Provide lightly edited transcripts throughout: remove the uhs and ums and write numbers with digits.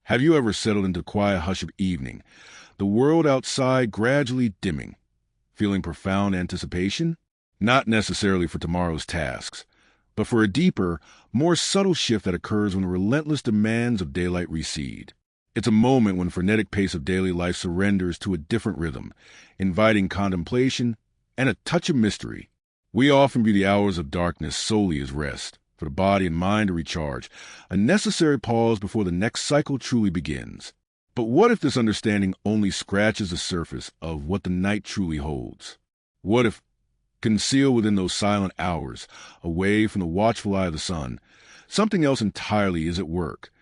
Have you ever settled into the quiet hush of evening, the world outside gradually dimming, feeling profound anticipation? Not necessarily for tomorrow's tasks, but for a deeper, more subtle shift that occurs when the relentless demands of daylight recede. It's a moment when the frenetic pace of daily life surrenders to a different rhythm, inviting contemplation and a touch of mystery. We often view the hours of darkness solely as rest, for the body and mind to recharge, a necessary pause before the next cycle truly begins. But what if this understanding only scratches the surface of what the night truly holds? What if, concealed within those silent hours, away from the watchful eye of the sun, something else entirely is at work,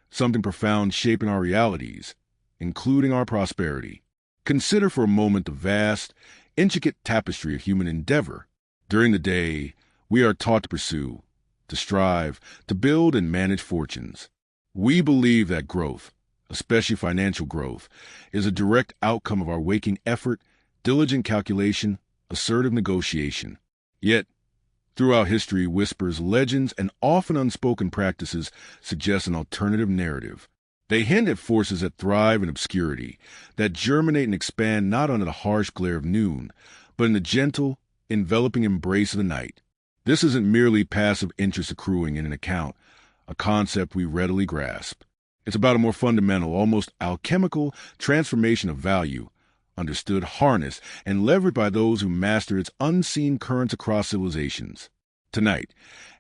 something profound shaping our realities, including our prosperity? Consider for a moment the vast, intricate tapestry of human endeavor. During the day, we are taught to pursue, to strive, to build and manage fortunes. We believe that growth, especially financial growth, is a direct outcome of our waking effort, diligent calculation, assertive negotiation. Yet, throughout history, whispers, legends, and often unspoken practices suggest an alternative narrative. They hint at forces that thrive in obscurity, that germinate and expand not under the harsh glare of noon, but in the gentle, enveloping embrace of the night. This isn't merely passive interest accruing in an account, a concept we readily grasp. It's about a more fundamental, almost alchemical transformation of value, understood, harnessed, and leveraged by those who master its unseen currents across civilizations. Tonight,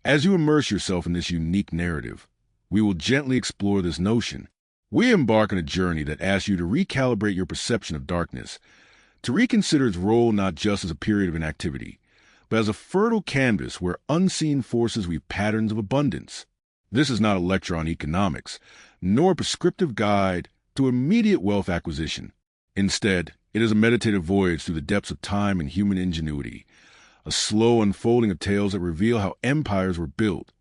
as you immerse yourself in this unique narrative, we will gently explore this notion. We embark on a journey that asks you to recalibrate your perception of darkness, to reconsider its role not just as a period of inactivity, but as a fertile canvas where unseen forces weave patterns of abundance. This is not a lecture on economics, nor a prescriptive guide to immediate wealth acquisition. Instead, it is a meditative voyage through the depths of time and human ingenuity, a slow unfolding of tales that reveal how empires were built,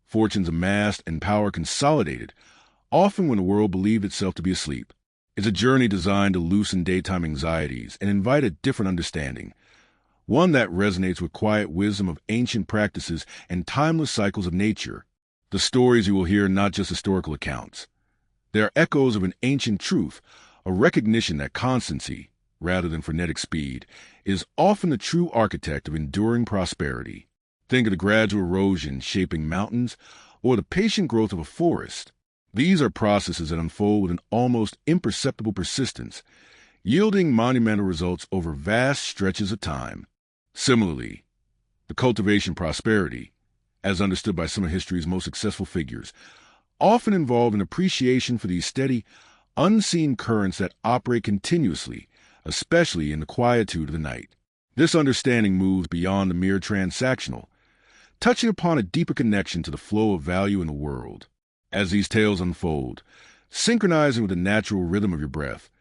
fortunes amassed, and power consolidated, often when the world believed itself to be asleep. It's a journey designed to loosen daytime anxieties and invite a different understanding, one that resonates with quiet wisdom of ancient practices and timeless cycles of nature. The stories you will hear are not just historical accounts. They are echoes of an ancient truth, a recognition that constancy, rather than frenetic speed, is often the true architect of enduring prosperity. Think of the gradual erosion shaping mountains or the patient growth of a forest. These are processes that unfold with an almost imperceptible persistence, yielding monumental results over vast stretches of time. Similarly, the cultivation of prosperity, as understood by some of history's most successful figures, often involve an appreciation for these steady, unseen currents that operate continuously, especially in the quietude of the night. This understanding moves beyond the mere transactional, touching upon a deeper connection to the flow of value in the world. As these tales unfold, synchronizing with the natural rhythm of your breath,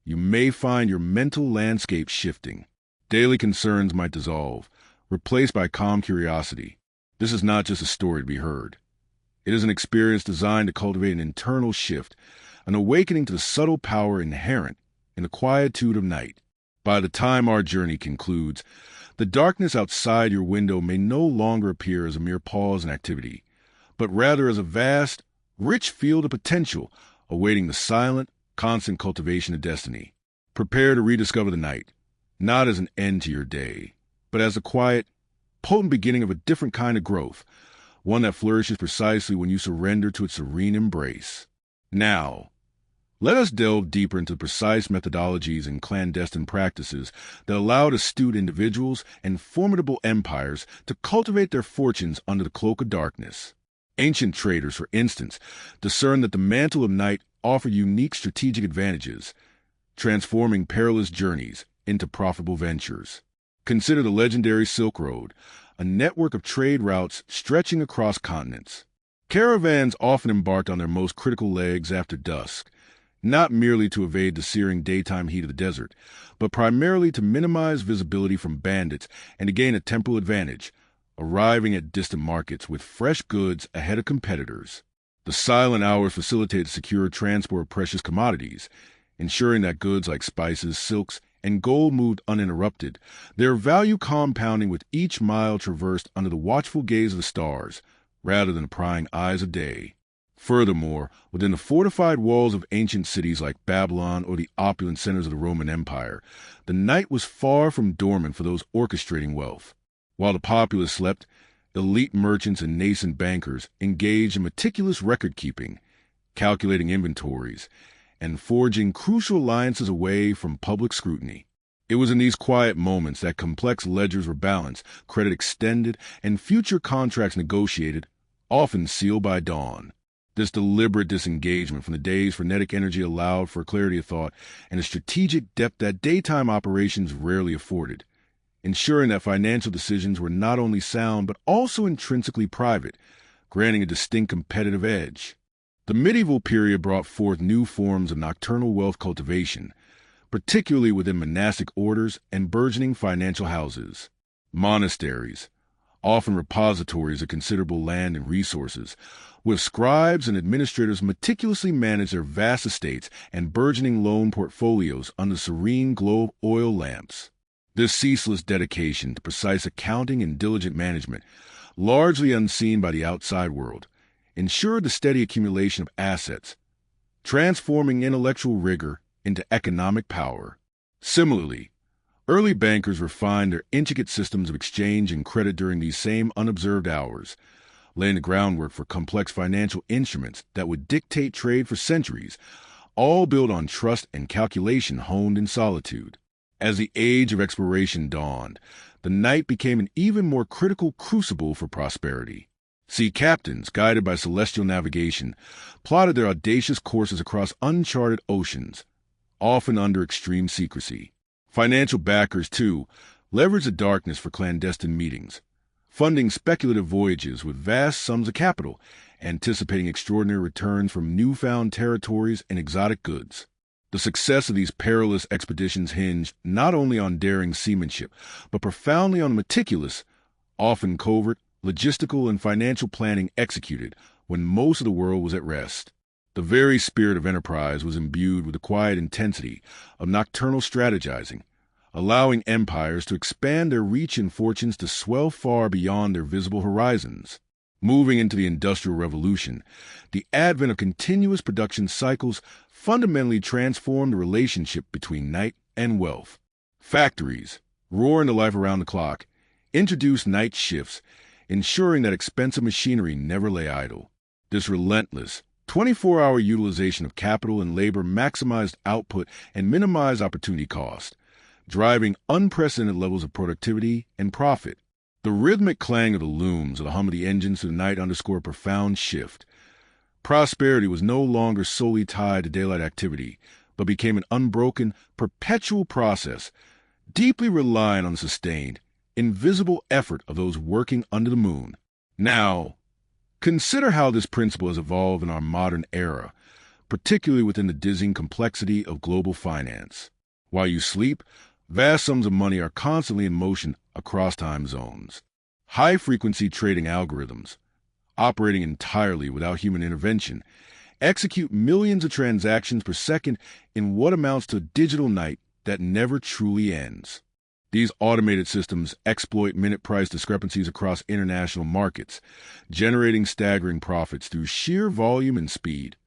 you may find your mental landscape shifting. Daily concerns might dissolve, replaced by calm curiosity. This is not just a story to be heard. It is an experience designed to cultivate an internal shift, an awakening to the subtle power inherent in the quietude of night. By the time our journey concludes, the darkness outside your window may no longer appear as a mere pause in activity, but rather as a vast, rich field of potential awaiting the silent, constant cultivation of destiny. Prepare to rediscover the night, not as an end to your day, but as a quiet, potent beginning of a different kind of growth, one that flourishes precisely when you surrender to its serene embrace. Now, let us delve deeper into the precise methodologies and clandestine practices that allowed astute individuals and formidable empires to cultivate their fortunes under the cloak of darkness. Ancient traders, for instance, discerned that the mantle of night offered unique strategic advantages, transforming perilous journeys into profitable ventures. Consider the legendary Silk Road, a network of trade routes stretching across continents. Caravans often embarked on their most critical legs after dusk, not merely to evade the searing daytime heat of the desert, but primarily to minimize visibility from bandits and to gain a temporal advantage, arriving at distant markets with fresh goods ahead of competitors. The silent hours facilitated secure transport of precious commodities, ensuring that goods like spices, silks, and gold moved uninterrupted, their value compounding with each mile traversed under the watchful gaze of the stars, rather than the prying eyes of day. Furthermore, within the fortified walls of ancient cities like Babylon or the opulent centers of the Roman Empire, the night was far from dormant for those orchestrating wealth. While the populace slept, elite merchants and nascent bankers engaged in meticulous record-keeping, calculating inventories, and forging crucial alliances away from public scrutiny. It was in these quiet moments that complex ledgers were balanced, credit extended, and future contracts negotiated, often sealed by dawn. This deliberate disengagement from the day's frenetic energy allowed for clarity of thought and a strategic depth that daytime operations rarely afforded, ensuring that financial decisions were not only sound but also intrinsically private, granting a distinct competitive edge. The medieval period brought forth new forms of nocturnal wealth cultivation, particularly within monastic orders and burgeoning financial houses. Monasteries, often repositories of considerable land and resources, with scribes and administrators meticulously manage their vast estates and burgeoning loan portfolios under serene glow of oil lamps. This ceaseless dedication to precise accounting and diligent management, largely unseen by the outside world, ensured the steady accumulation of assets, transforming intellectual rigor into economic power. Similarly, early bankers refined their intricate systems of exchange and credit during these same unobserved hours, laying the groundwork for complex financial instruments that would dictate trade for centuries, all built on trust and calculation honed in solitude. As the age of exploration dawned, the night became an even more critical crucible for prosperity. Sea captains, guided by celestial navigation, plotted their audacious courses across uncharted oceans, often under extreme secrecy. Financial backers, too, leveraged the darkness for clandestine meetings, funding speculative voyages with vast sums of capital, anticipating extraordinary returns from newfound territories and exotic goods. The success of these perilous expeditions hinged not only on daring seamanship, but profoundly on meticulous, often covert, logistical and financial planning executed when most of the world was at rest. The very spirit of enterprise was imbued with the quiet intensity of nocturnal strategizing, allowing empires to expand their reach and fortunes to swell far beyond their visible horizons. Moving into the Industrial Revolution, the advent of continuous production cycles fundamentally transformed the relationship between night and wealth. Factories, roaring to life around the clock, introduced night shifts, ensuring that expensive machinery never lay idle. This relentless, 24-hour utilization of capital and labor maximized output and minimized opportunity cost, driving unprecedented levels of productivity and profit. The rhythmic clang of the looms or the hum of the engines through the night underscored a profound shift. Prosperity was no longer solely tied to daylight activity, but became an unbroken, perpetual process, deeply reliant on the sustained, invisible effort of those working under the moon. Now, consider how this principle has evolved in our modern era, particularly within the dizzying complexity of global finance. While you sleep, vast sums of money are constantly in motion across time zones. High-frequency trading algorithms, operating entirely without human intervention, execute millions of transactions per second in what amounts to a digital night that never truly ends. These automated systems exploit minute price discrepancies across international markets, generating staggering profits through sheer volume and speed,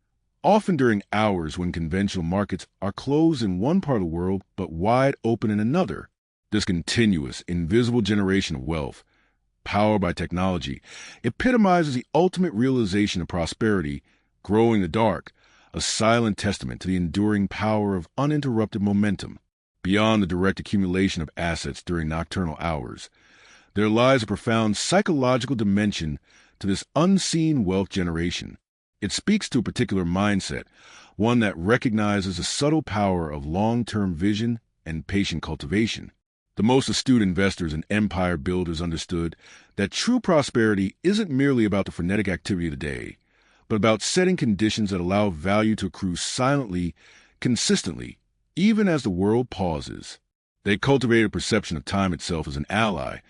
often during hours when conventional markets are closed in one part of the world but wide open in another. This continuous, invisible generation of wealth, powered by technology, epitomizes the ultimate realization of prosperity, growing in the dark, a silent testament to the enduring power of uninterrupted momentum. Beyond the direct accumulation of assets during nocturnal hours, there lies a profound psychological dimension to this unseen wealth generation. It speaks to a particular mindset, one that recognizes the subtle power of long-term vision and patient cultivation. The most astute investors and empire builders understood that true prosperity isn't merely about the frenetic activity of the day, but about setting conditions that allow value to accrue silently, consistently, even as the world pauses. They cultivated a perception of time itself as an ally,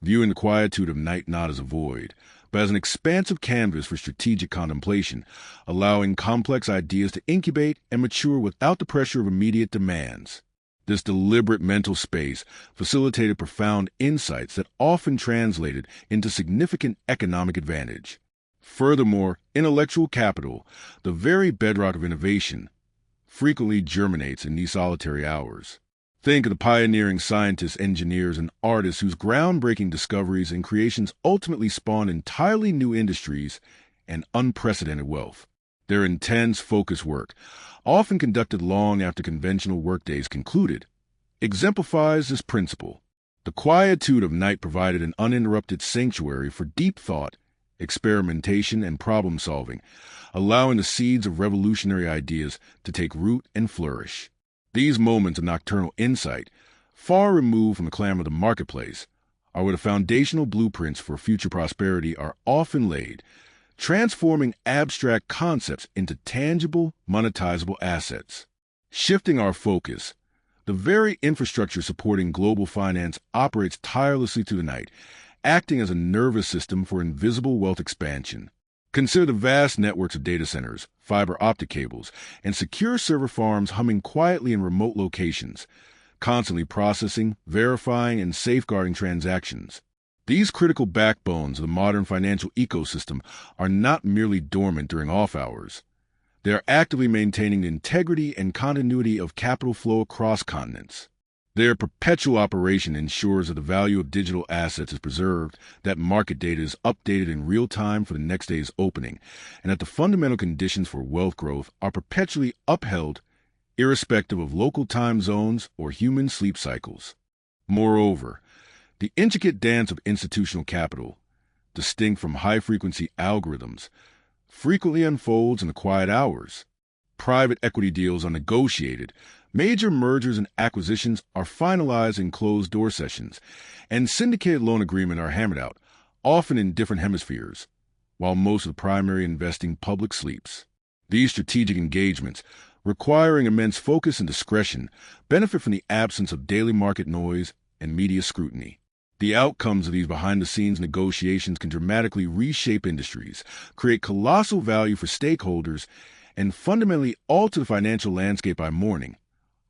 viewing the quietude of night not as a void, but as an expansive canvas for strategic contemplation, allowing complex ideas to incubate and mature without the pressure of immediate demands. This deliberate mental space facilitated profound insights that often translated into significant economic advantage. Furthermore, intellectual capital, the very bedrock of innovation, frequently germinates in these solitary hours. Think of the pioneering scientists, engineers, and artists whose groundbreaking discoveries and creations ultimately spawned entirely new industries and unprecedented wealth. Their intense, focused work, often conducted long after conventional workdays concluded, exemplifies this principle. The quietude of night provided an uninterrupted sanctuary for deep thought, experimentation, and problem-solving, allowing the seeds of revolutionary ideas to take root and flourish. These moments of nocturnal insight, far removed from the clamor of the marketplace, are where the foundational blueprints for future prosperity are often laid, transforming abstract concepts into tangible, monetizable assets. Shifting our focus, the very infrastructure supporting global finance operates tirelessly through the night, acting as a nervous system for invisible wealth expansion. Consider the vast networks of data centers, fiber optic cables, and secure server farms humming quietly in remote locations, constantly processing, verifying, and safeguarding transactions. These critical backbones of the modern financial ecosystem are not merely dormant during off hours. They are actively maintaining the integrity and continuity of capital flow across continents. Their perpetual operation ensures that the value of digital assets is preserved, that market data is updated in real time for the next day's opening, and that the fundamental conditions for wealth growth are perpetually upheld, irrespective of local time zones or human sleep cycles. Moreover, the intricate dance of institutional capital, distinct from high-frequency algorithms, frequently unfolds in the quiet hours. Private equity deals are negotiated, major mergers and acquisitions are finalized in closed-door sessions, and syndicated loan agreements are hammered out, often in different hemispheres, while most of the primary investing public sleeps. These strategic engagements, requiring immense focus and discretion, benefit from the absence of daily market noise and media scrutiny. The outcomes of these behind-the-scenes negotiations can dramatically reshape industries, create colossal value for stakeholders, and fundamentally alter the financial landscape by morning,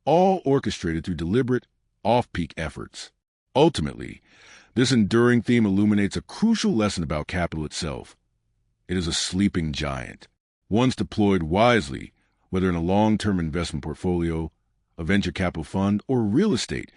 all orchestrated through deliberate, off-peak efforts. Ultimately, this enduring theme illuminates a crucial lesson about capital itself. It is a sleeping giant. Once deployed wisely, whether in a long-term investment portfolio, a venture capital fund, or real estate,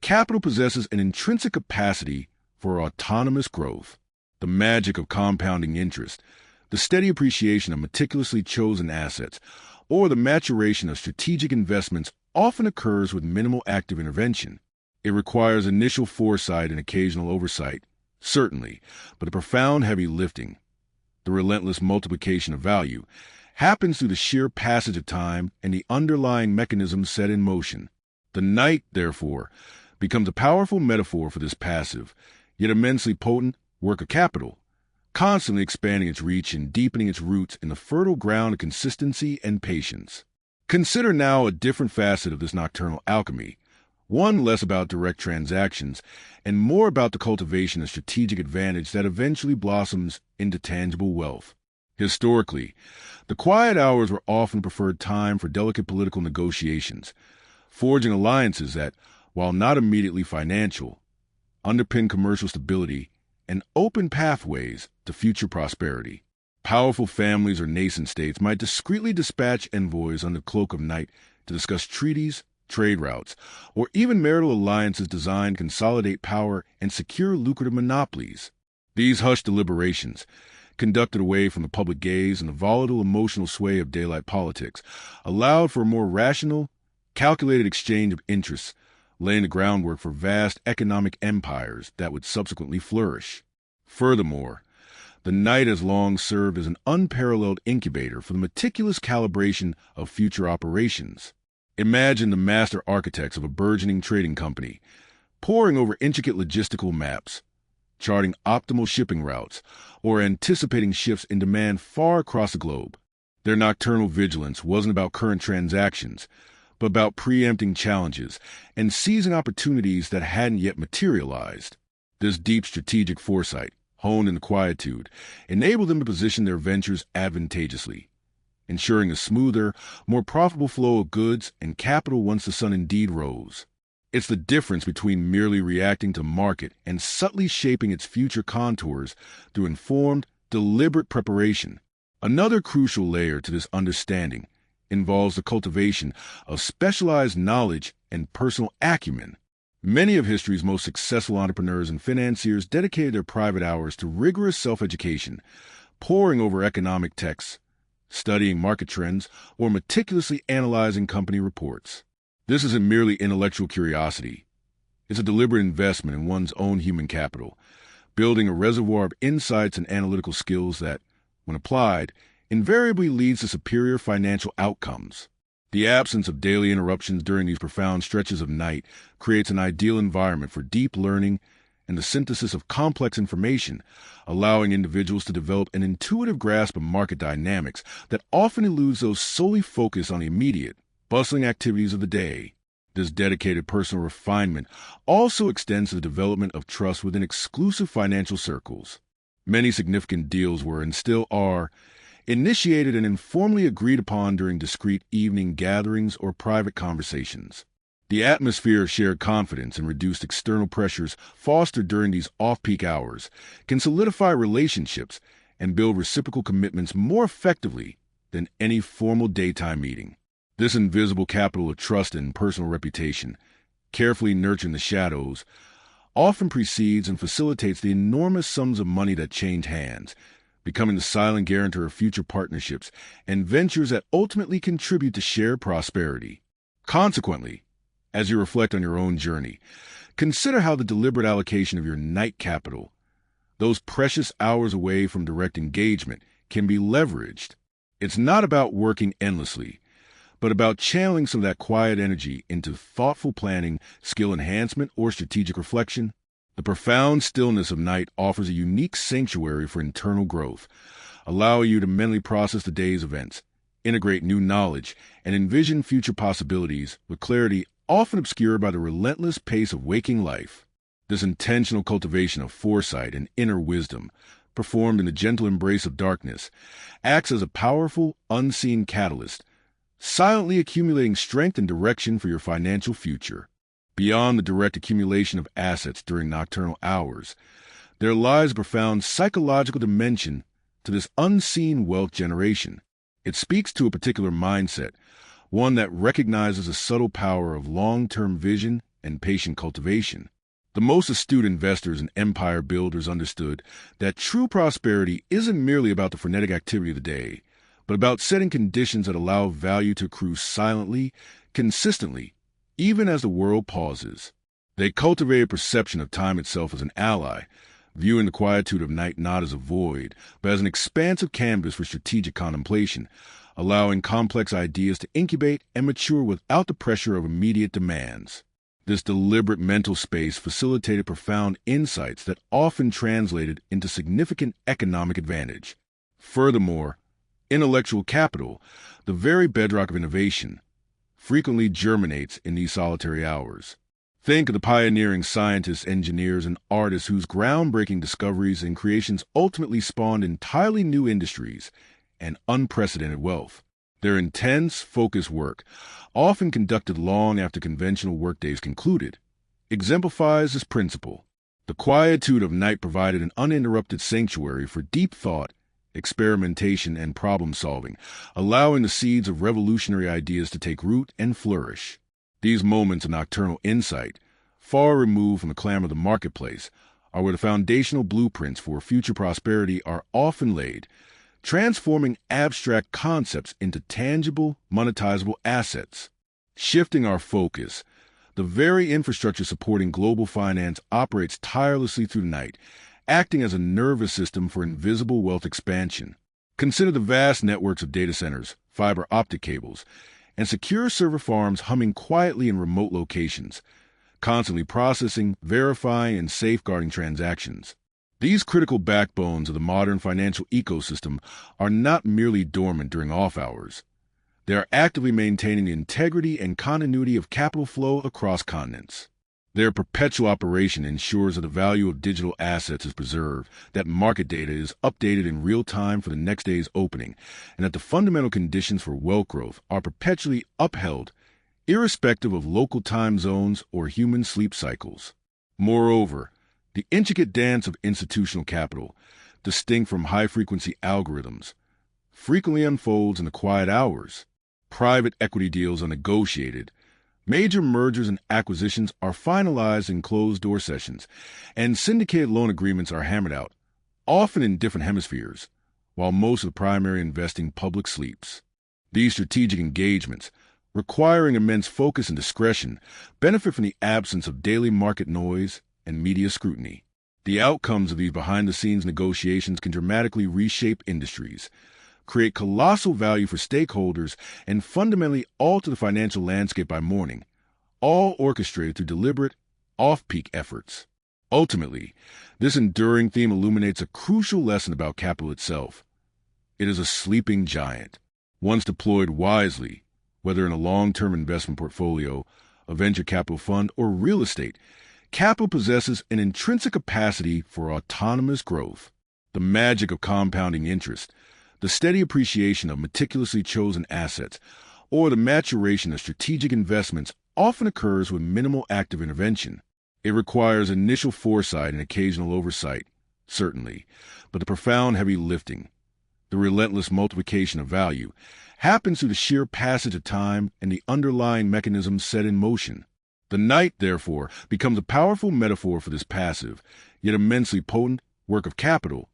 capital possesses an intrinsic capacity for autonomous growth. The magic of compounding interest, the steady appreciation of meticulously chosen assets, or the maturation of strategic investments often occurs with minimal active intervention. It requires initial foresight and occasional oversight, certainly, but the profound heavy lifting, the relentless multiplication of value, happens through the sheer passage of time and the underlying mechanisms set in motion. The night, therefore, becomes a powerful metaphor for this passive, yet immensely potent, work of capital, constantly expanding its reach and deepening its roots in the fertile ground of consistency and patience. Consider now a different facet of this nocturnal alchemy, one less about direct transactions and more about the cultivation of strategic advantage that eventually blossoms into tangible wealth. Historically, the quiet hours were often preferred time for delicate political negotiations, forging alliances that, while not immediately financial, underpin commercial stability and open pathways to future prosperity. Powerful families or nascent states might discreetly dispatch envoys under the cloak of night to discuss treaties, trade routes, or even marital alliances designed to consolidate power and secure lucrative monopolies. These hushed deliberations, conducted away from the public gaze and the volatile emotional sway of daylight politics, allowed for a more rational, calculated exchange of interests, laying the groundwork for vast economic empires that would subsequently flourish. Furthermore, the night has long served as an unparalleled incubator for the meticulous calibration of future operations. Imagine the master architects of a burgeoning trading company, poring over intricate logistical maps, charting optimal shipping routes, or anticipating shifts in demand far across the globe. Their nocturnal vigilance wasn't about current transactions, but about preempting challenges and seizing opportunities that hadn't yet materialized. This deep strategic foresight, honed in quietude, enabled them to position their ventures advantageously, ensuring a smoother, more profitable flow of goods and capital once the sun indeed rose. It's the difference between merely reacting to market and subtly shaping its future contours through informed, deliberate preparation. Another crucial layer to this understanding involves the cultivation of specialized knowledge and personal acumen. Many of history's most successful entrepreneurs and financiers dedicated their private hours to rigorous self-education, poring over economic texts, studying market trends, or meticulously analyzing company reports. This isn't merely intellectual curiosity. It's a deliberate investment in one's own human capital, building a reservoir of insights and analytical skills that, when applied, invariably leads to superior financial outcomes. The absence of daily interruptions during these profound stretches of night creates an ideal environment for deep learning and the synthesis of complex information, allowing individuals to develop an intuitive grasp of market dynamics that often eludes those solely focused on the immediate, bustling activities of the day. This dedicated personal refinement also extends to the development of trust within exclusive financial circles. Many significant deals were and still are initiated and informally agreed upon during discreet evening gatherings or private conversations. The atmosphere of shared confidence and reduced external pressures fostered during these off-peak hours can solidify relationships and build reciprocal commitments more effectively than any formal daytime meeting. This invisible capital of trust and personal reputation, carefully nurtured in the shadows, often precedes and facilitates the enormous sums of money that change hands, becoming the silent guarantor of future partnerships and ventures that ultimately contribute to shared prosperity. Consequently, as you reflect on your own journey, consider how the deliberate allocation of your night capital, those precious hours away from direct engagement, can be leveraged. It's not about working endlessly, but about channeling some of that quiet energy into thoughtful planning, skill enhancement, or strategic reflection. The profound stillness of night offers a unique sanctuary for internal growth, allowing you to mentally process the day's events, integrate new knowledge, and envision future possibilities with clarity often obscured by the relentless pace of waking life. This intentional cultivation of foresight and inner wisdom, performed in the gentle embrace of darkness, acts as a powerful, unseen catalyst, silently accumulating strength and direction for your financial future. Beyond the direct accumulation of assets during nocturnal hours, there lies a profound psychological dimension to this unseen wealth generation. It speaks to a particular mindset, one that recognizes the subtle power of long-term vision and patient cultivation. The most astute investors and empire builders understood that true prosperity isn't merely about the frenetic activity of the day, but about setting conditions that allow value to accrue silently, consistently, even as the world pauses. They cultivate a perception of time itself as an ally, viewing the quietude of night not as a void, but as an expansive canvas for strategic contemplation, allowing complex ideas to incubate and mature without the pressure of immediate demands. This deliberate mental space facilitated profound insights that often translated into significant economic advantage. Furthermore, intellectual capital, the very bedrock of innovation, frequently germinates in these solitary hours. Think of the pioneering scientists, engineers, and artists whose groundbreaking discoveries and creations ultimately spawned entirely new industries and unprecedented wealth. Their intense, focused work, often conducted long after conventional workdays concluded, exemplifies this principle. The quietude of night provided an uninterrupted sanctuary for deep thought, experimentation, and problem-solving, allowing the seeds of revolutionary ideas to take root and flourish. These moments of nocturnal insight, far removed from the clamor of the marketplace, are where the foundational blueprints for future prosperity are often laid, transforming abstract concepts into tangible, monetizable assets. Shifting our focus, the very infrastructure supporting global finance operates tirelessly through the night, acting as a nervous system for invisible wealth expansion. Consider the vast networks of data centers, fiber optic cables, and secure server farms humming quietly in remote locations, constantly processing, verifying, and safeguarding transactions. These critical backbones of the modern financial ecosystem are not merely dormant during off hours. They are actively maintaining the integrity and continuity of capital flow across continents. Their perpetual operation ensures that the value of digital assets is preserved, that market data is updated in real time for the next day's opening, and that the fundamental conditions for wealth growth are perpetually upheld, irrespective of local time zones or human sleep cycles. Moreover, the intricate dance of institutional capital, distinct from high-frequency algorithms, frequently unfolds in the quiet hours. Private equity deals are negotiated. Major mergers and acquisitions are finalized in closed-door sessions, and syndicated loan agreements are hammered out, often in different hemispheres, while most of the primary investing public sleeps. These strategic engagements, requiring immense focus and discretion, benefit from the absence of daily market noise and media scrutiny. The outcomes of these behind-the-scenes negotiations can dramatically reshape industries, create colossal value for stakeholders, and fundamentally alter the financial landscape by morning, all orchestrated through deliberate, off-peak efforts. Ultimately, this enduring theme illuminates a crucial lesson about capital itself. It is a sleeping giant. Once deployed wisely, whether in a long-term investment portfolio, a venture capital fund, or real estate, capital possesses an intrinsic capacity for autonomous growth. The magic of compounding interest, the steady appreciation of meticulously chosen assets, or the maturation of strategic investments often occurs with minimal active intervention. It requires initial foresight and occasional oversight, certainly, but the profound heavy lifting, the relentless multiplication of value, happens through the sheer passage of time and the underlying mechanisms set in motion. The night, therefore, becomes a powerful metaphor for this passive, yet immensely potent, work of capital,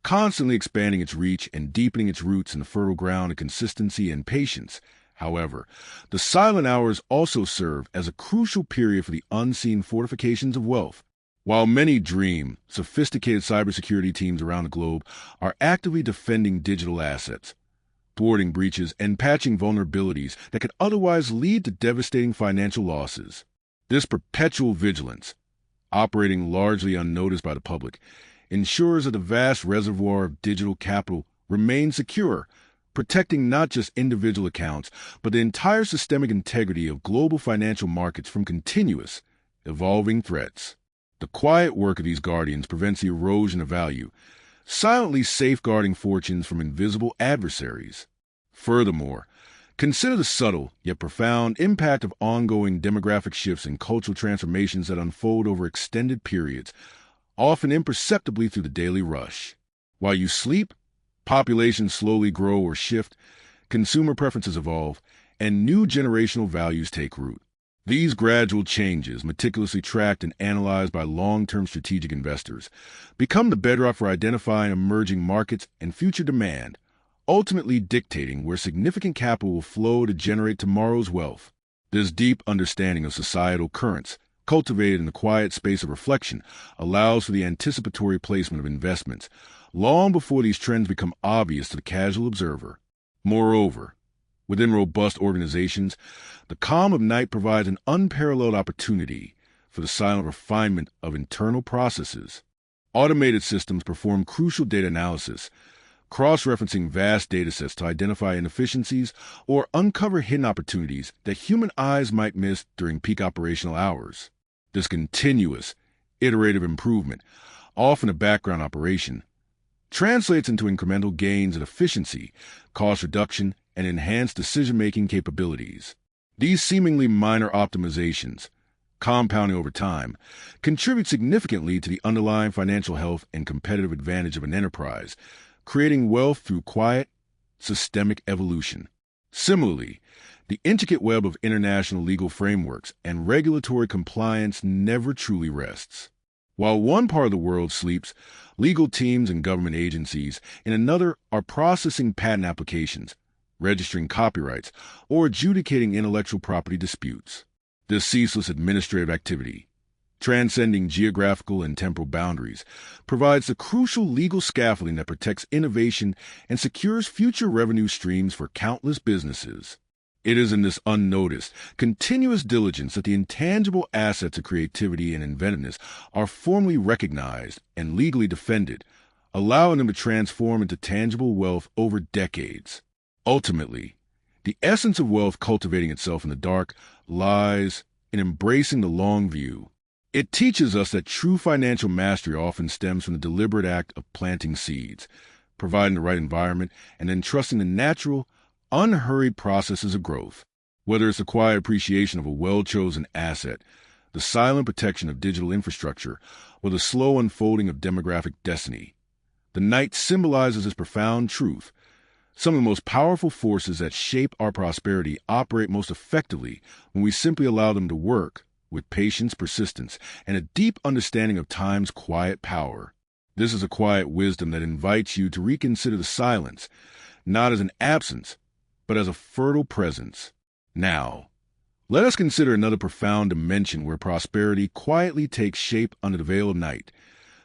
constantly expanding its reach and deepening its roots in the fertile ground of consistency and patience. However, the silent hours also serve as a crucial period for the unseen fortifications of wealth. While many dream, sophisticated cybersecurity teams around the globe are actively defending digital assets, thwarting breaches, and patching vulnerabilities that could otherwise lead to devastating financial losses. This perpetual vigilance, operating largely unnoticed by the public, ensures that the vast reservoir of digital capital remains secure, protecting not just individual accounts, but the entire systemic integrity of global financial markets from continuous, evolving threats. The quiet work of these guardians prevents the erosion of value, silently safeguarding fortunes from invisible adversaries. Furthermore, consider the subtle yet profound impact of ongoing demographic shifts and cultural transformations that unfold over extended periods, often imperceptibly through the daily rush. While you sleep, populations slowly grow or shift, consumer preferences evolve, and new generational values take root. These gradual changes, meticulously tracked and analyzed by long-term strategic investors, become the bedrock for identifying emerging markets and future demand, ultimately dictating where significant capital will flow to generate tomorrow's wealth. This deep understanding of societal currents, cultivated in the quiet space of reflection, allows for the anticipatory placement of investments, long before these trends become obvious to the casual observer. Moreover, within robust organizations, the calm of night provides an unparalleled opportunity for the silent refinement of internal processes. Automated systems perform crucial data analysis, cross-referencing vast datasets to identify inefficiencies or uncover hidden opportunities that human eyes might miss during peak operational hours. This continuous, iterative improvement, often a background operation, translates into incremental gains in efficiency, cost reduction, and enhanced decision-making capabilities. These seemingly minor optimizations, compounding over time, contribute significantly to the underlying financial health and competitive advantage of an enterprise, creating wealth through quiet, systemic evolution. Similarly, the intricate web of international legal frameworks and regulatory compliance never truly rests. While one part of the world sleeps, legal teams and government agencies in another are processing patent applications, registering copyrights, or adjudicating intellectual property disputes. This ceaseless administrative activity, transcending geographical and temporal boundaries, provides the crucial legal scaffolding that protects innovation and secures future revenue streams for countless businesses. It is in this unnoticed, continuous diligence that the intangible assets of creativity and inventiveness are formally recognized and legally defended, allowing them to transform into tangible wealth over decades. Ultimately, the essence of wealth cultivating itself in the dark lies in embracing the long view. It teaches us that true financial mastery often stems from the deliberate act of planting seeds, providing the right environment, and then trusting the natural, unhurried processes of growth. Whether it's the quiet appreciation of a well-chosen asset, the silent protection of digital infrastructure, or the slow unfolding of demographic destiny, The night symbolizes this profound truth. Some of the most powerful forces that shape our prosperity operate most effectively when we simply allow them to work with patience, persistence, and a deep understanding of time's quiet power. This is a quiet wisdom that invites you to reconsider the silence, not as an absence, but as a fertile presence. Now, let us consider another profound dimension where prosperity quietly takes shape under the veil of night,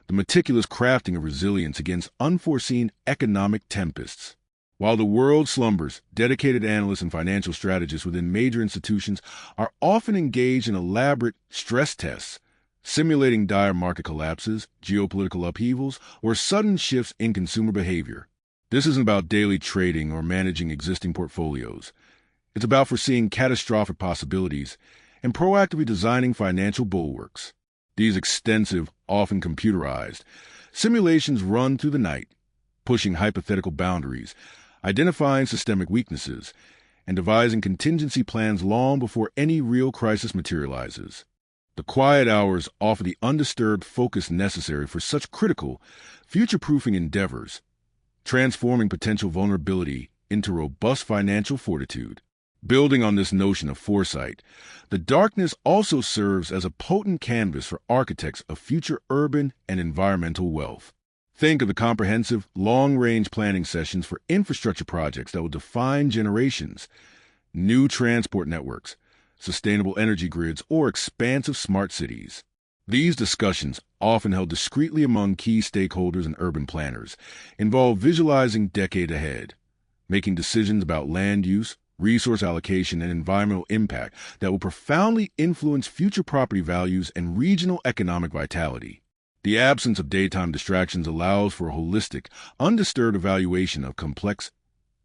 the meticulous crafting of resilience against unforeseen economic tempests. While the world slumbers, dedicated analysts and financial strategists within major institutions are often engaged in elaborate stress tests, simulating dire market collapses, geopolitical upheavals, or sudden shifts in consumer behavior. This isn't about daily trading or managing existing portfolios. It's about foreseeing catastrophic possibilities and proactively designing financial bulwarks. These extensive, often computerized, simulations run through the night, pushing hypothetical boundaries, identifying systemic weaknesses, and devising contingency plans long before any real crisis materializes. The quiet hours offer the undisturbed focus necessary for such critical, future-proofing endeavors, transforming potential vulnerability into robust financial fortitude. Building on this notion of foresight, the darkness also serves as a potent canvas for architects of future urban and environmental wealth. Think of the comprehensive, long-range planning sessions for infrastructure projects that will define generations, new transport networks, sustainable energy grids, or expansive smart cities. These discussions, often held discreetly among key stakeholders and urban planners, involve visualizing decade ahead, making decisions about land use, resource allocation, and environmental impact that will profoundly influence future property values and regional economic vitality. The absence of daytime distractions allows for a holistic, undisturbed evaluation of complex,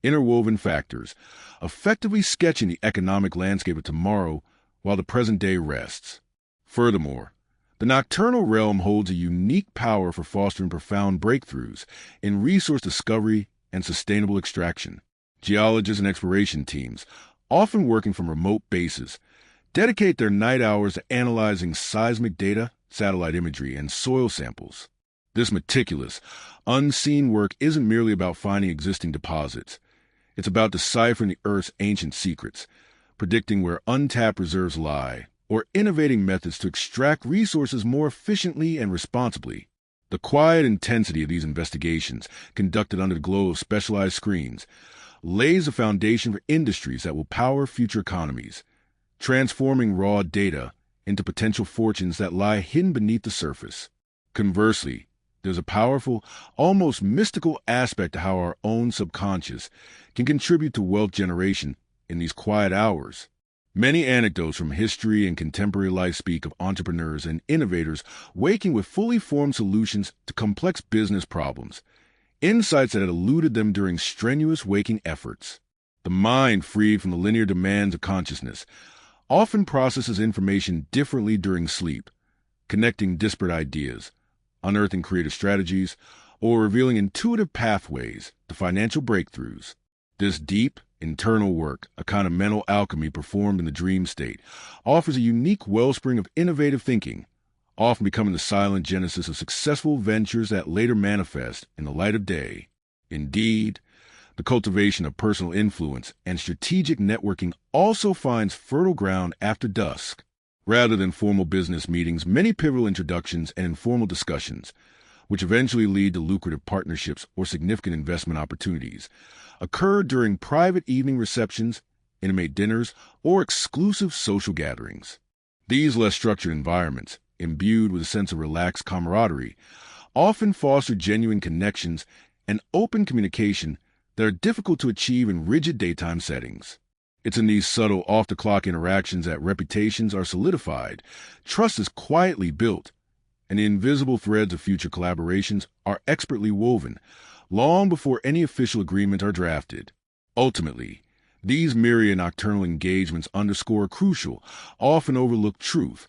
interwoven factors, effectively sketching the economic landscape of tomorrow while the present day rests. Furthermore, the nocturnal realm holds a unique power for fostering profound breakthroughs in resource discovery and sustainable extraction. Geologists and exploration teams, often working from remote bases, dedicate their night hours to analyzing seismic data, satellite imagery, and soil samples. This meticulous, unseen work isn't merely about finding existing deposits. It's about deciphering the Earth's ancient secrets, predicting where untapped reserves lie, or innovating methods to extract resources more efficiently and responsibly. The quiet intensity of these investigations, conducted under the glow of specialized screens, lays a foundation for industries that will power future economies, transforming raw data into potential fortunes that lie hidden beneath the surface. Conversely, there's a powerful, almost mystical aspect to how our own subconscious can contribute to wealth generation in these quiet hours. Many anecdotes from history and contemporary life speak of entrepreneurs and innovators waking with fully formed solutions to complex business problems, insights that had eluded them during strenuous waking efforts. The mind, freed from the linear demands of consciousness, often processes information differently during sleep, connecting disparate ideas, unearthing creative strategies, or revealing intuitive pathways to financial breakthroughs. This deep, internal work, a kind of mental alchemy performed in the dream state, offers a unique wellspring of innovative thinking, often becoming the silent genesis of successful ventures that later manifest in the light of day. Indeed, the cultivation of personal influence and strategic networking also finds fertile ground after dusk. Rather than formal business meetings, many pivotal introductions and informal discussions, which eventually lead to lucrative partnerships or significant investment opportunities, occur during private evening receptions, intimate dinners, or exclusive social gatherings. These less structured environments, imbued with a sense of relaxed camaraderie, often foster genuine connections and open communication that are difficult to achieve in rigid daytime settings. It's in these subtle, off-the-clock interactions that reputations are solidified, trust is quietly built, and the invisible threads of future collaborations are expertly woven, long before any official agreements are drafted. Ultimately, these myriad nocturnal engagements underscore a crucial, often overlooked truth.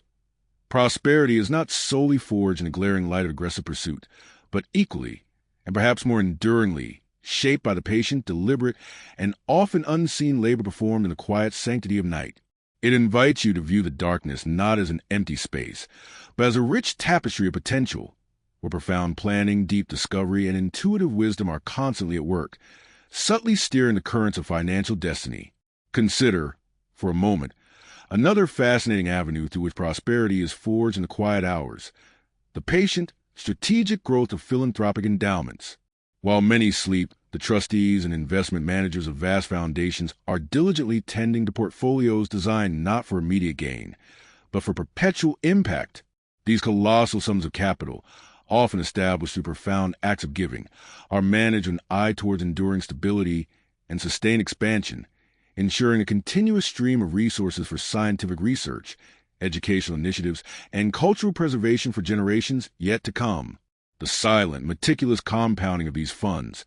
Prosperity is not solely forged in the glaring light of aggressive pursuit, but equally, and perhaps more enduringly, shaped by the patient, deliberate, and often unseen labor performed in the quiet sanctity of night. It invites you to view the darkness not as an empty space, but as a rich tapestry of potential, where profound planning, deep discovery, and intuitive wisdom are constantly at work, subtly steering the currents of financial destiny. Consider, for a moment, another fascinating avenue through which prosperity is forged in the quiet hours: the patient, strategic growth of philanthropic endowments. While many sleep, the trustees and investment managers of vast foundations are diligently tending to portfolios designed not for immediate gain, but for perpetual impact. These colossal sums of capital, often established through profound acts of giving, are managed with an eye towards enduring stability and sustained expansion, ensuring a continuous stream of resources for scientific research, educational initiatives, and cultural preservation for generations yet to come. The silent, meticulous compounding of these funds,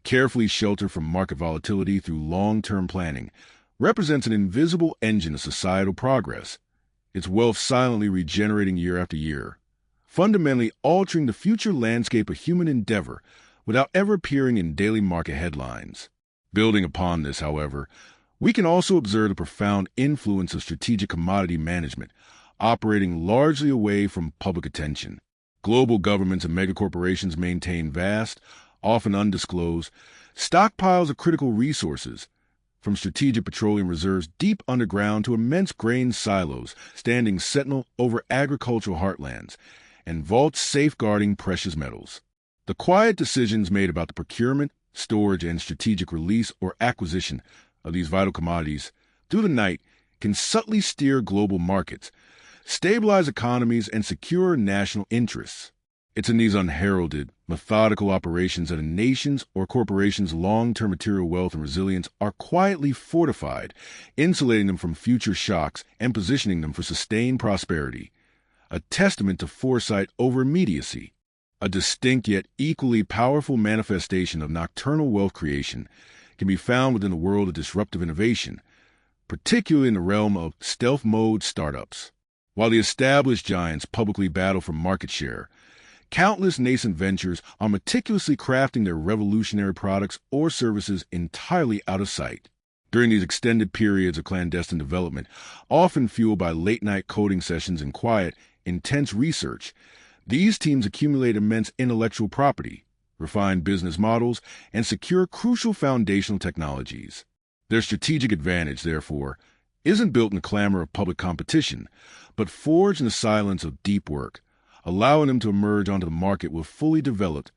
carefully sheltered from market volatility through long-term planning, represents an invisible engine of societal progress, its wealth silently regenerating year after year, fundamentally altering the future landscape of human endeavor without ever appearing in daily market headlines. Building upon this, however, we can also observe the profound influence of strategic commodity management, operating largely away from public attention. Global governments and megacorporations maintain vast, often undisclosed, stockpiles of critical resources, from strategic petroleum reserves deep underground to immense grain silos standing sentinel over agricultural heartlands, and vaults safeguarding precious metals. The quiet decisions made about the procurement, storage, and strategic release or acquisition of these vital commodities through the night can subtly steer global markets, stabilize economies, and secure national interests. It's in these unheralded, methodical operations that a nation's or corporation's long-term material wealth and resilience are quietly fortified, insulating them from future shocks and positioning them for sustained prosperity. A testament to foresight over immediacy. A distinct yet equally powerful manifestation of nocturnal wealth creation can be found within the world of disruptive innovation, particularly in the realm of stealth mode startups. While the established giants publicly battle for market share, countless nascent ventures are meticulously crafting their revolutionary products or services entirely out of sight. During these extended periods of clandestine development, often fueled by late-night coding sessions and quiet, intense research, these teams accumulate immense intellectual property, refine business models, and secure crucial foundational technologies. Their strategic advantage, therefore, isn't built in the clamor of public competition, but forged in the silence of deep work, allowing them to emerge onto the market with fully developed,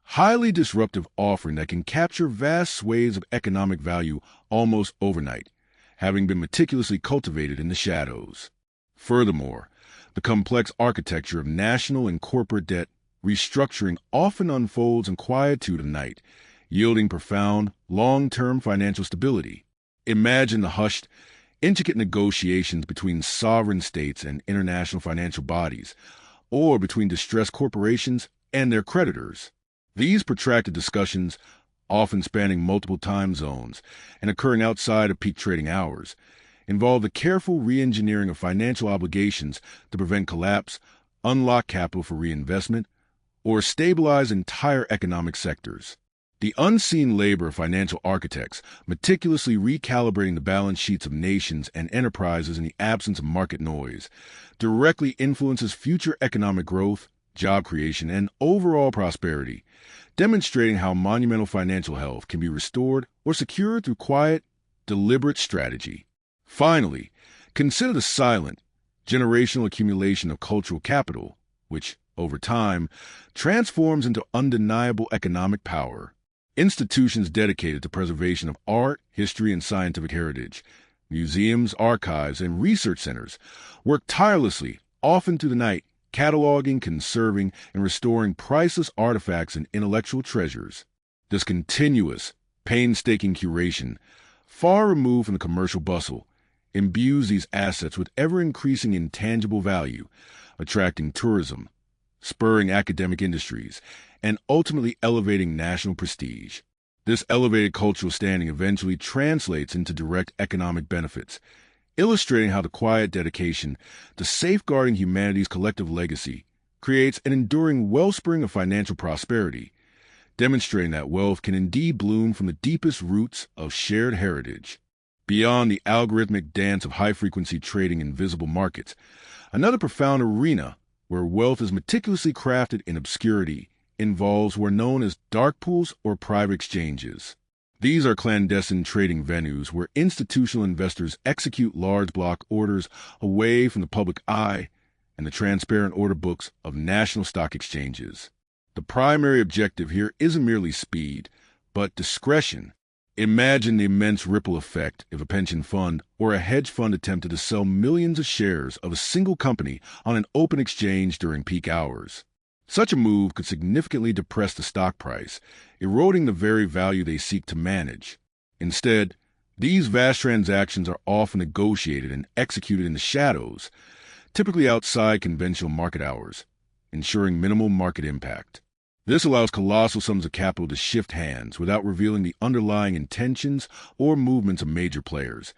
highly disruptive offering that can capture vast swathes of economic value almost overnight, having been meticulously cultivated in the shadows. Furthermore, the complex architecture of national and corporate debt restructuring often unfolds in quietude of night, yielding profound, long-term financial stability. Imagine the hushed, intricate negotiations between sovereign states and international financial bodies, or between distressed corporations and their creditors. These protracted discussions, often spanning multiple time zones and occurring outside of peak trading hours, involve the careful re-engineering of financial obligations to prevent collapse, unlock capital for reinvestment, or stabilize entire economic sectors. The unseen labor of financial architects, meticulously recalibrating the balance sheets of nations and enterprises in the absence of market noise, directly influences future economic growth, job creation, and overall prosperity, demonstrating how monumental financial health can be restored or secured through quiet, deliberate strategy. Finally, consider the silent, generational accumulation of cultural capital, which, over time, transforms into undeniable economic power. Institutions dedicated to preservation of art, history, and scientific heritage, museums, archives, and research centers, work tirelessly, often through the night, cataloging, conserving, and restoring priceless artifacts and intellectual treasures. This continuous, painstaking curation, far removed from the commercial bustle, imbues these assets with ever-increasing intangible value, attracting tourism, spurring academic industries, and ultimately elevating national prestige. This elevated cultural standing eventually translates into direct economic benefits, illustrating how the quiet dedication to safeguarding humanity's collective legacy creates an enduring wellspring of financial prosperity, demonstrating that wealth can indeed bloom from the deepest roots of shared heritage. Beyond the algorithmic dance of high-frequency trading in visible markets, another profound arena where wealth is meticulously crafted in obscurity, involves what are known as dark pools or private exchanges. These are clandestine trading venues where institutional investors execute large block orders away from the public eye and the transparent order books of national stock exchanges. The primary objective here isn't merely speed, but discretion. Imagine the immense ripple effect if a pension fund or a hedge fund attempted to sell millions of shares of a single company on an open exchange during peak hours. Such a move could significantly depress the stock price, eroding the very value they seek to manage. Instead, these vast transactions are often negotiated and executed in the shadows, typically outside conventional market hours, ensuring minimal market impact. This allows colossal sums of capital to shift hands without revealing the underlying intentions or movements of major players,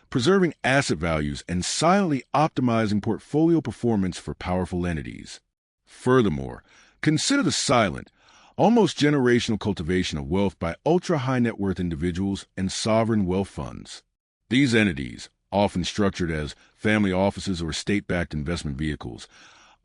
preserving asset values and silently optimizing portfolio performance for powerful entities. Furthermore, consider the silent, almost generational cultivation of wealth by ultra-high net worth individuals and sovereign wealth funds. These entities, often structured as family offices or state-backed investment vehicles,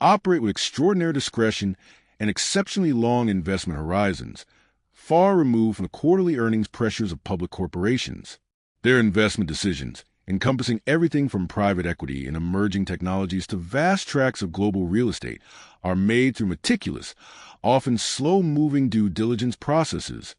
operate with extraordinary discretion and exceptionally long investment horizons, far removed from the quarterly earnings pressures of public corporations. Their investment decisions, encompassing everything from private equity and emerging technologies to vast tracts of global real estate, are made through meticulous, often slow-moving due diligence processes,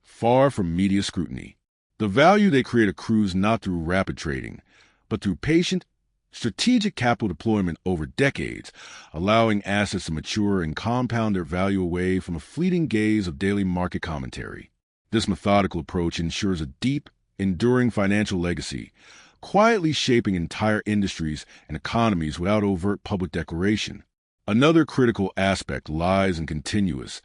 far from media scrutiny. The value they create accrues not through rapid trading, but through patient, strategic capital deployment over decades, allowing assets to mature and compound their value away from a fleeting gaze of daily market commentary. This methodical approach ensures a deep, enduring financial legacy, quietly shaping entire industries and economies without overt public declaration. Another critical aspect lies in continuous,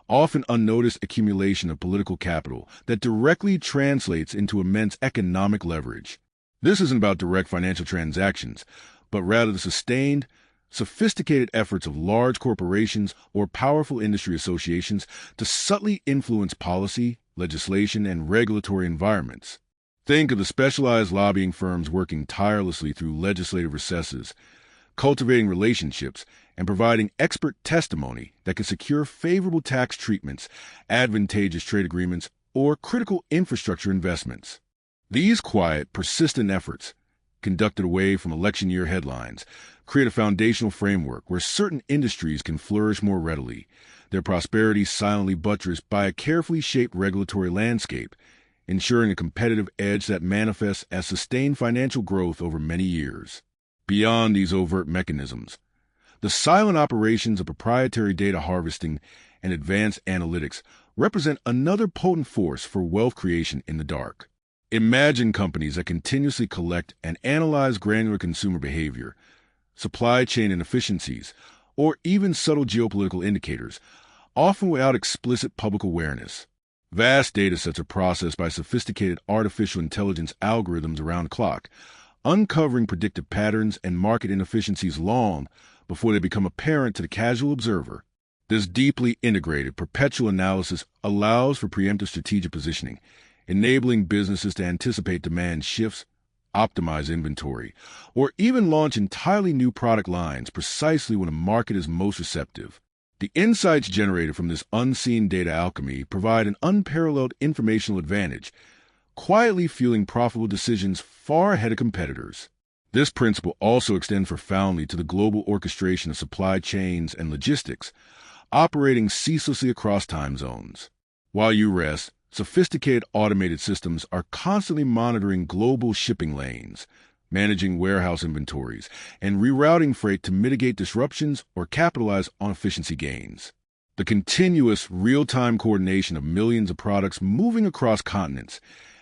often unnoticed accumulation of political capital that directly translates into immense economic leverage. This isn't about direct financial transactions, but rather the sustained, sophisticated efforts of large corporations or powerful industry associations to subtly influence policy, legislation, and regulatory environments. Think of the specialized lobbying firms working tirelessly through legislative recesses, cultivating relationships, and providing expert testimony that can secure favorable tax treatments, advantageous trade agreements, or critical infrastructure investments. These quiet, persistent efforts, conducted away from election year headlines, create a foundational framework where certain industries can flourish more readily, their prosperity silently buttressed by a carefully shaped regulatory landscape, ensuring a competitive edge that manifests as sustained financial growth over many years. Beyond these overt mechanisms, the silent operations of proprietary data harvesting and advanced analytics represent another potent force for wealth creation in the dark. Imagine companies that continuously collect and analyze granular consumer behavior, supply chain inefficiencies, or even subtle geopolitical indicators, often without explicit public awareness. Vast data sets are processed by sophisticated artificial intelligence algorithms around the clock, uncovering predictive patterns and market inefficiencies long before they become apparent to the casual observer. This deeply integrated, perpetual analysis allows for preemptive strategic positioning, enabling businesses to anticipate demand shifts, optimize inventory, or even launch entirely new product lines precisely when a market is most receptive. The insights generated from this unseen data alchemy provide an unparalleled informational advantage, quietly fueling profitable decisions far ahead of competitors. This principle also extends profoundly to the global orchestration of supply chains and logistics, operating ceaselessly across time zones. While you rest, sophisticated automated systems are constantly monitoring global shipping lanes, managing warehouse inventories, and rerouting freight to mitigate disruptions or capitalize on efficiency gains. The continuous, real-time coordination of millions of products moving across continents,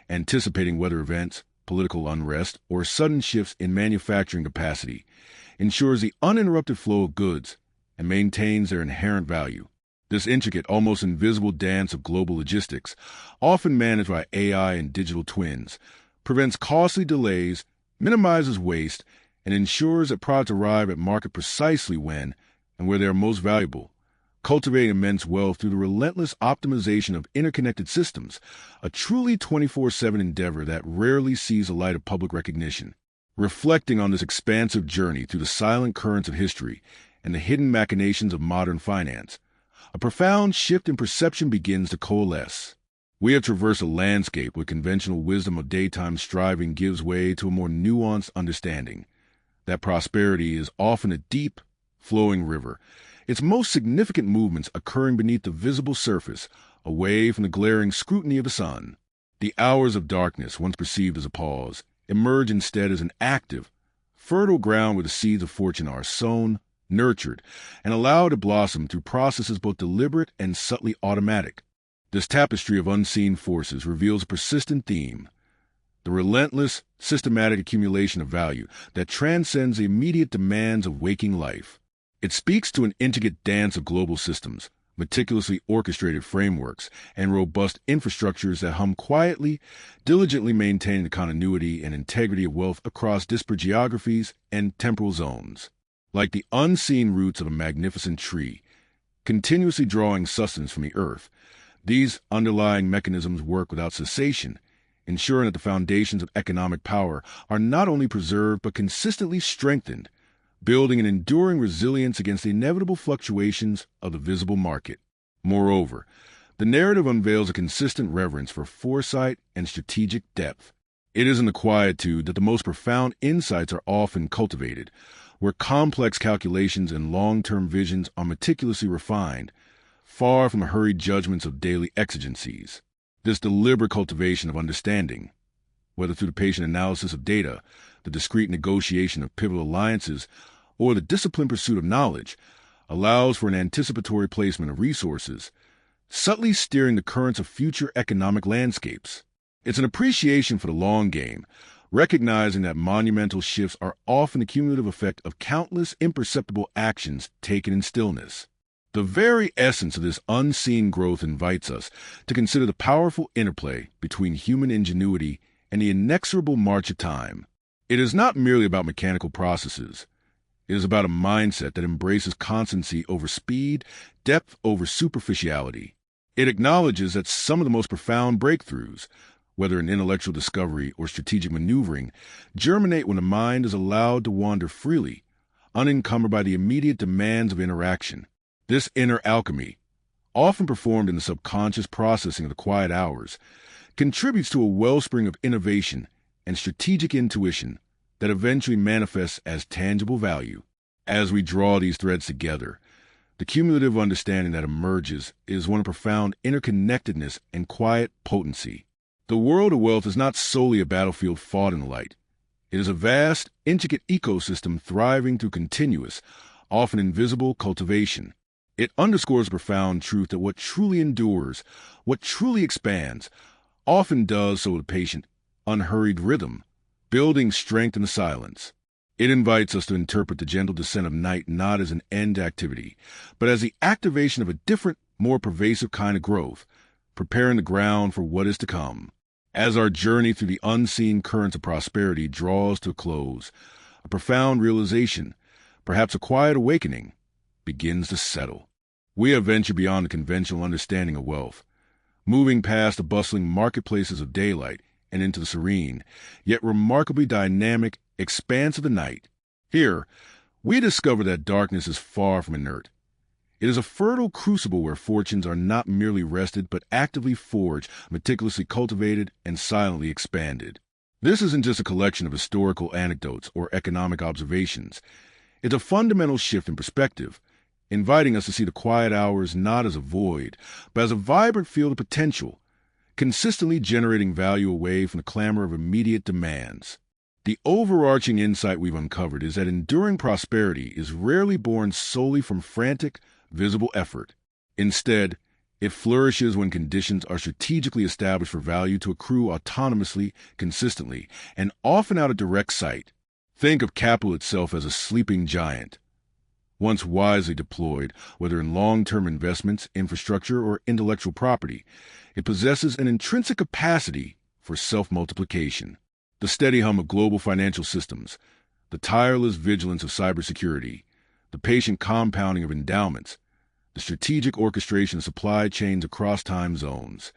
anticipating weather events, political unrest, or sudden shifts in manufacturing capacity, ensures the uninterrupted flow of goods and maintains their inherent value. This intricate, almost invisible dance of global logistics, often managed by AI and digital twins, prevents costly delays, minimizes waste, and ensures that products arrive at market precisely when and where they are most valuable, cultivating immense wealth through the relentless optimization of interconnected systems, a truly 24/7 endeavor that rarely sees the light of public recognition. Reflecting on this expansive journey through the silent currents of history, and the hidden machinations of modern finance, a profound shift in perception begins to coalesce. We have traversed a landscape where conventional wisdom of daytime striving gives way to a more nuanced understanding that prosperity is often a deep, flowing river, its most significant movements occurring beneath the visible surface, away from the glaring scrutiny of the sun. The hours of darkness, once perceived as a pause, emerge instead as an active, fertile ground where the seeds of fortune are sown, nurtured, and allowed to blossom through processes both deliberate and subtly automatic. This tapestry of unseen forces reveals a persistent theme: the relentless, systematic accumulation of value that transcends the immediate demands of waking life. It speaks to an intricate dance of global systems, meticulously orchestrated frameworks, and robust infrastructures that hum quietly, diligently maintaining the continuity and integrity of wealth across disparate geographies and temporal zones. Like the unseen roots of a magnificent tree, continuously drawing sustenance from the earth, these underlying mechanisms work without cessation, ensuring that the foundations of economic power are not only preserved but consistently strengthened, building an enduring resilience against the inevitable fluctuations of the visible market. Moreover, the narrative unveils a consistent reverence for foresight and strategic depth. It is in the quietude that the most profound insights are often cultivated, where complex calculations and long-term visions are meticulously refined, far from the hurried judgments of daily exigencies. This deliberate cultivation of understanding, whether through the patient analysis of data, the discreet negotiation of pivotal alliances, or the disciplined pursuit of knowledge, allows for an anticipatory placement of resources, subtly steering the currents of future economic landscapes. It's an appreciation for the long game, recognizing that monumental shifts are often the cumulative effect of countless imperceptible actions taken in stillness. The very essence of this unseen growth invites us to consider the powerful interplay between human ingenuity and the inexorable march of time. It is not merely about mechanical processes. It is about a mindset that embraces constancy over speed, depth over superficiality. It acknowledges that some of the most profound breakthroughs, whether in intellectual discovery or strategic maneuvering, germinate when the mind is allowed to wander freely, unencumbered by the immediate demands of interaction. This inner alchemy, often performed in the subconscious processing of the quiet hours, contributes to a wellspring of innovation and strategic intuition that eventually manifests as tangible value. As we draw these threads together, the cumulative understanding that emerges is one of profound interconnectedness and quiet potency. The world of wealth is not solely a battlefield fought in the light. It is a vast, intricate ecosystem thriving through continuous, often invisible cultivation. It underscores the profound truth that what truly endures, what truly expands, often does so with a patient, unhurried rhythm, building strength in the silence. It invites us to interpret the gentle descent of night not as an end activity, but as the activation of a different, more pervasive kind of growth, preparing the ground for what is to come. As our journey through the unseen currents of prosperity draws to a close, a profound realization, perhaps a quiet awakening, begins to settle. We have ventured beyond the conventional understanding of wealth, moving past the bustling marketplaces of daylight and into the serene, yet remarkably dynamic expanse of the night. Here, we discover that darkness is far from inert. It is a fertile crucible where fortunes are not merely wrested but actively forged, meticulously cultivated, and silently expanded. This isn't just a collection of historical anecdotes or economic observations. It's a fundamental shift in perspective, inviting us to see the quiet hours not as a void, but as a vibrant field of potential, consistently generating value away from the clamor of immediate demands. The overarching insight we've uncovered is that enduring prosperity is rarely born solely from frantic, visible effort. Instead, it flourishes when conditions are strategically established for value to accrue autonomously, consistently, and often out of direct sight. Think of capital itself as a sleeping giant. Once wisely deployed, whether in long-term investments, infrastructure, or intellectual property, it possesses an intrinsic capacity for self-multiplication. The steady hum of global financial systems, the tireless vigilance of cybersecurity, the patient compounding of endowments, the strategic orchestration of supply chains across time zones.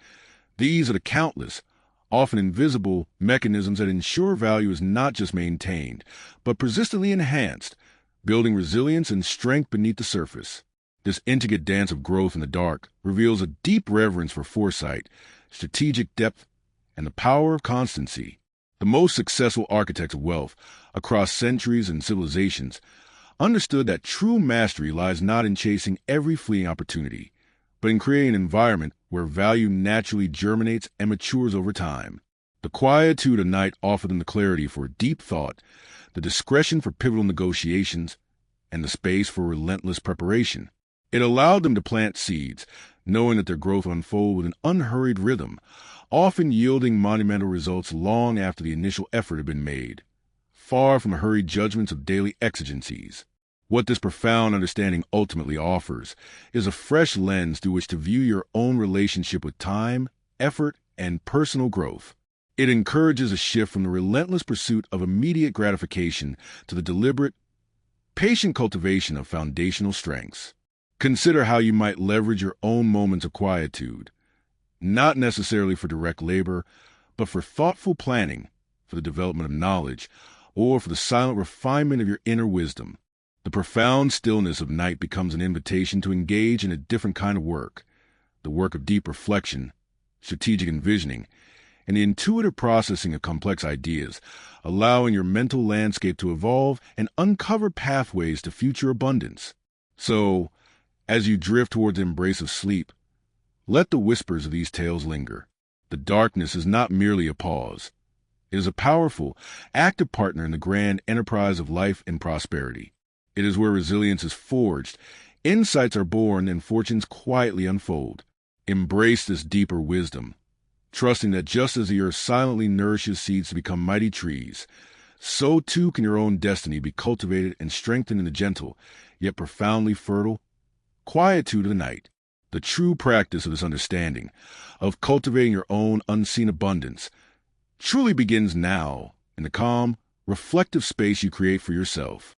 These are the countless, often invisible mechanisms that ensure value is not just maintained, but persistently enhanced, building resilience and strength beneath the surface. This intricate dance of growth in the dark reveals a deep reverence for foresight, strategic depth, and the power of constancy. The most successful architects of wealth across centuries and civilizations understood that true mastery lies not in chasing every fleeting opportunity, but in creating an environment where value naturally germinates and matures over time. The quietude of night offered them the clarity for deep thought, the discretion for pivotal negotiations, and the space for relentless preparation. It allowed them to plant seeds, knowing that their growth would unfold with an unhurried rhythm, often yielding monumental results long after the initial effort had been made, far from the hurried judgments of daily exigencies. What this profound understanding ultimately offers is a fresh lens through which to view your own relationship with time, effort, and personal growth. It encourages a shift from the relentless pursuit of immediate gratification to the deliberate, patient cultivation of foundational strengths. Consider how you might leverage your own moments of quietude, not necessarily for direct labor, but for thoughtful planning, for the development of knowledge, or for the silent refinement of your inner wisdom. The profound stillness of night becomes an invitation to engage in a different kind of work, the work of deep reflection, strategic envisioning, and the intuitive processing of complex ideas, allowing your mental landscape to evolve and uncover pathways to future abundance. So, as you drift towards the embrace of sleep, let the whispers of these tales linger. The darkness is not merely a pause. It is a powerful, active partner in the grand enterprise of life and prosperity. It is where resilience is forged, insights are born, and fortunes quietly unfold. Embrace this deeper wisdom, trusting that just as the earth silently nourishes seeds to become mighty trees, so too can your own destiny be cultivated and strengthened in the gentle, yet profoundly fertile quietude of the night. The true practice of this understanding, of cultivating your own unseen abundance, truly begins now in the calm, reflective space you create for yourself.